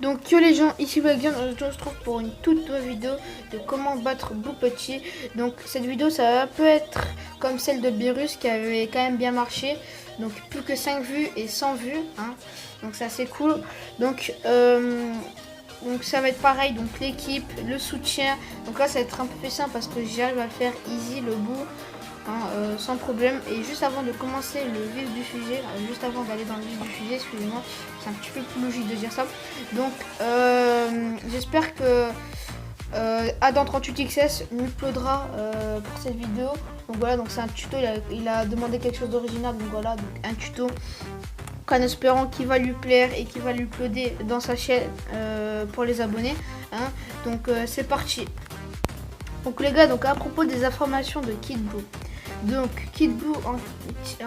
Donc yo les gens, ici Baguian, on se retrouve pour une toute nouvelle vidéo de comment battre Blue Petit. Donc cette vidéo ça va peut être comme celle de Beerus qui avait quand même bien marché. Donc plus que 5 vues et 100 vues, hein. Donc c'est assez cool. Donc ça va être pareil, donc l'équipe, le soutien. Donc là ça va être un peu plus simple parce que j'arrive à le faire easy le bout. Sans problème. Et juste avant de commencer le vif du sujet, juste avant d'aller dans le vif du sujet, excusez-moi, c'est un petit peu plus logique de dire ça. Donc j'espère que Adam 38XS nous uploadera pour cette vidéo. Donc voilà, donc c'est un tuto, il a demandé quelque chose d'original, donc voilà, donc un tuto en espérant qu'il va lui plaire et qu'il va lui uploader dans sa chaîne pour les abonnés, hein. Donc c'est parti. Donc les gars, donc à propos des informations de Kid Buu. Donc Kid Buu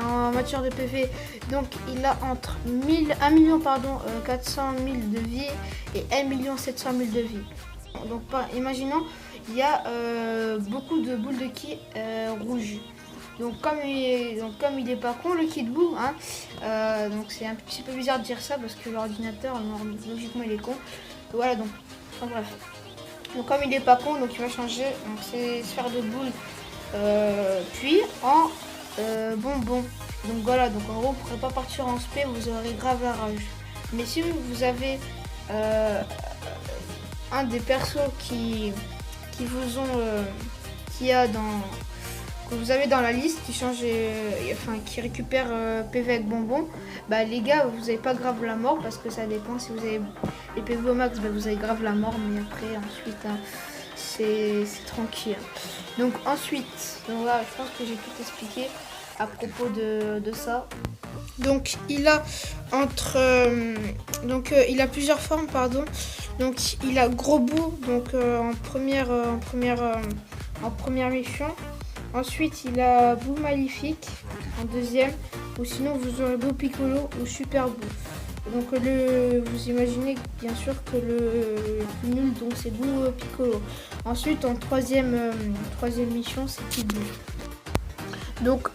en matière de PV, donc il a entre 1 million 400 000 de vie et 1 700 000 de vie. Donc imaginons, il y a beaucoup de boules de ki rouges. Donc comme il est pas con le Kid Buu, hein, donc c'est un petit peu bizarre de dire ça parce que l'ordinateur logiquement il est con. Voilà, donc enfin, bref. Donc comme il est pas con, donc il va changer ses sphères de boules puis en bonbons. Donc voilà, donc en gros vous ne pourrez pas partir en spé, vous aurez grave la rage. Mais si vous avez un des persos qui vous ont que vous avez dans la liste qui change qui récupère PV avec bonbons, bah les gars vous n'avez pas grave la mort parce que ça dépend. Si vous avez les PV au max, bah, vous avez grave la mort, mais après ensuite hein, c'est tranquille. Donc ensuite, donc là je pense que j'ai tout expliqué à propos de ça. Donc il a il a plusieurs formes, pardon. Donc il a Gros Buu donc en première mission. Ensuite il a Buu Maléfique en deuxième, ou sinon vous aurez Buu Piccolo ou Super Buu. Donc vous imaginez bien sûr que le plus nul donc c'est Buu Piccolo. Ensuite en troisième mission c'est Kid Buu. Donc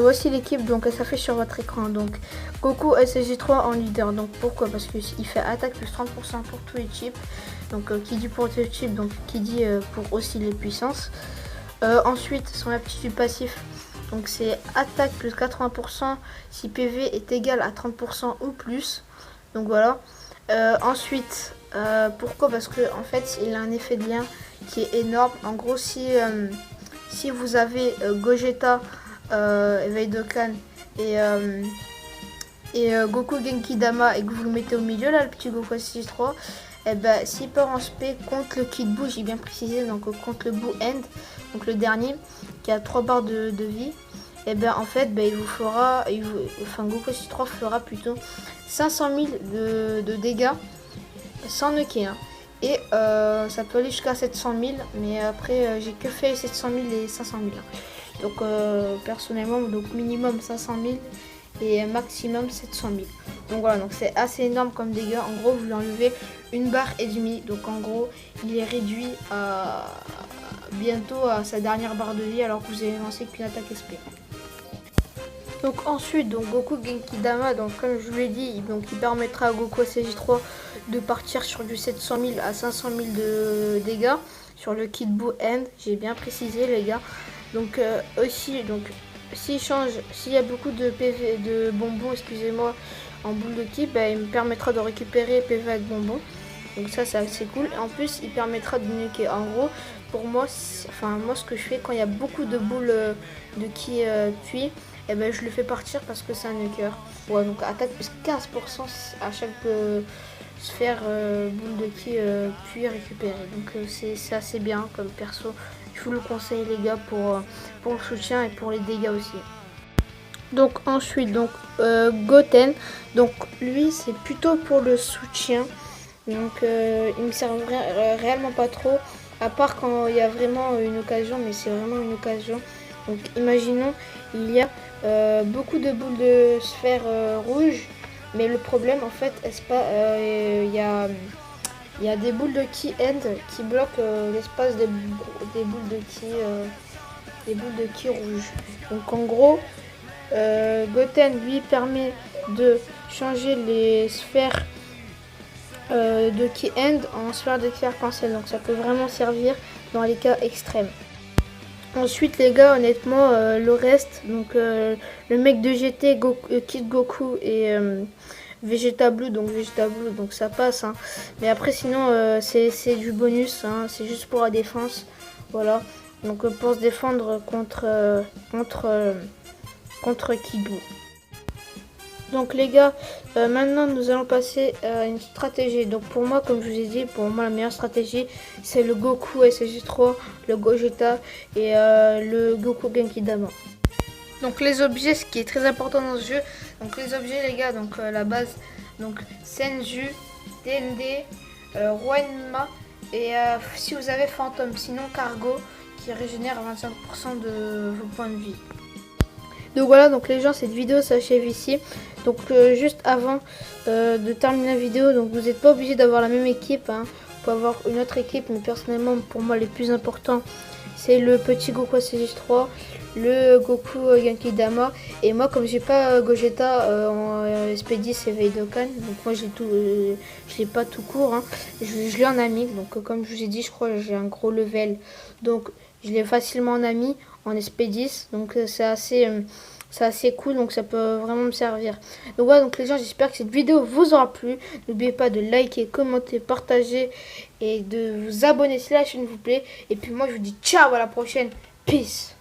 voici l'équipe, donc elle s'affiche sur votre écran. Donc Goku SSJ3 en leader. Donc pourquoi? Parce qu'il fait attaque plus 30% pour tous les chips. Donc qui dit pour tous les chips, donc qui dit pour aussi les puissances. Ensuite son aptitude passif, donc c'est attaque plus 80% si PV est égal à 30% ou plus. Donc voilà. Ensuite pourquoi? Parce que en fait il a un effet de lien qui est énorme. En gros si vous avez Gogeta, Éveil de Khan et Goku Genki Dama et que vous le mettez au milieu là, le petit Goku SSJ3, et ben s'il part en spé contre le Kid Buu, j'ai bien précisé, donc contre le Buu End, donc le dernier qui a 3 barres de vie, et ben en fait ben, Goku SSJ3 fera plutôt 500 000 de dégâts sans nuker, hein. Et ça peut aller jusqu'à 700 000, mais après j'ai que fait 700 000 et 500 000. Donc personnellement, donc minimum 500 000 et maximum 700 000. Donc voilà, donc c'est assez énorme comme dégâts. En gros, vous lui enlevez 1,5 barre. Donc en gros, il est réduit bientôt à sa dernière barre de vie alors que vous avez lancé qu'une attaque SP. Donc ensuite, donc Goku Genki Dama, donc comme je vous l'ai dit, donc il permettra à Goku SSJ3 de partir sur du 700 000 à 500 000 de dégâts sur le Kid Buu End, j'ai bien précisé les gars. Donc aussi, donc s'il y a beaucoup de PV, de bonbons, excusez-moi, en boule de ki, bah, il me permettra de récupérer PV avec bonbons. Donc ça c'est assez cool. Et en plus il permettra de nuker. En gros, pour moi, moi ce que je fais quand il y a beaucoup de boules de ki puis, et ben je le fais partir parce que c'est un nuker. Ouais, donc attaque plus 15% à chaque sphère boule de ki puis récupérée. Donc c'est assez bien comme perso. Je vous le conseille les gars pour le soutien et pour les dégâts aussi. Donc ensuite donc Goten, donc lui c'est plutôt pour le soutien. Donc il me sert réellement pas trop, à part quand il y a vraiment une occasion, mais c'est vraiment une occasion. Donc imaginons il y a beaucoup de boules de sphères rouges, mais le problème en fait il y a des boules de ki end qui bloquent l'espace des boules de ki rouges. Donc en gros Goten lui permet de changer les sphères de key end en sphère de key arc-en-ciel. Donc ça peut vraiment servir dans les cas extrêmes. Ensuite les gars, honnêtement, le reste, donc le mec de GT, Kid Goku et Vegeta Blue, donc ça passe. Hein. Mais après sinon c'est du bonus, hein, c'est juste pour la défense. Voilà, donc pour se défendre contre Kid Buu. Donc les gars, maintenant nous allons passer à une stratégie. Donc pour moi, comme je vous ai dit, pour moi la meilleure stratégie c'est le Goku SSJ3, le Gogeta et le Goku Genki Dama. Donc les objets, ce qui est très important dans ce jeu, donc les objets les gars, donc la base, donc Senju, DND, Roenma et si vous avez Fantôme, sinon Cargo qui régénère 25% de vos points de vie. Donc voilà, donc les gens, cette vidéo s'achève ici. Donc juste avant de terminer la vidéo, donc vous n'êtes pas obligé d'avoir la même équipe, hein. Vous pouvez avoir une autre équipe, mais personnellement pour moi les plus importants c'est le petit Goku SSJ3, le Goku Genki Dama, et moi comme j'ai pas Gogeta en SP10 et Veidokan, donc moi je l'ai pas tout court, hein. Je l'ai en ami, donc comme je vous ai dit, je crois que j'ai un gros level, donc je l'ai facilement en ami en SP10, donc c'est assez cool, donc ça peut vraiment me servir. Donc voilà, donc les gens, j'espère que cette vidéo vous aura plu. N'oubliez pas de liker, commenter, partager et de vous abonner si la chaîne vous plaît. Et puis moi je vous dis ciao, à la prochaine. Peace.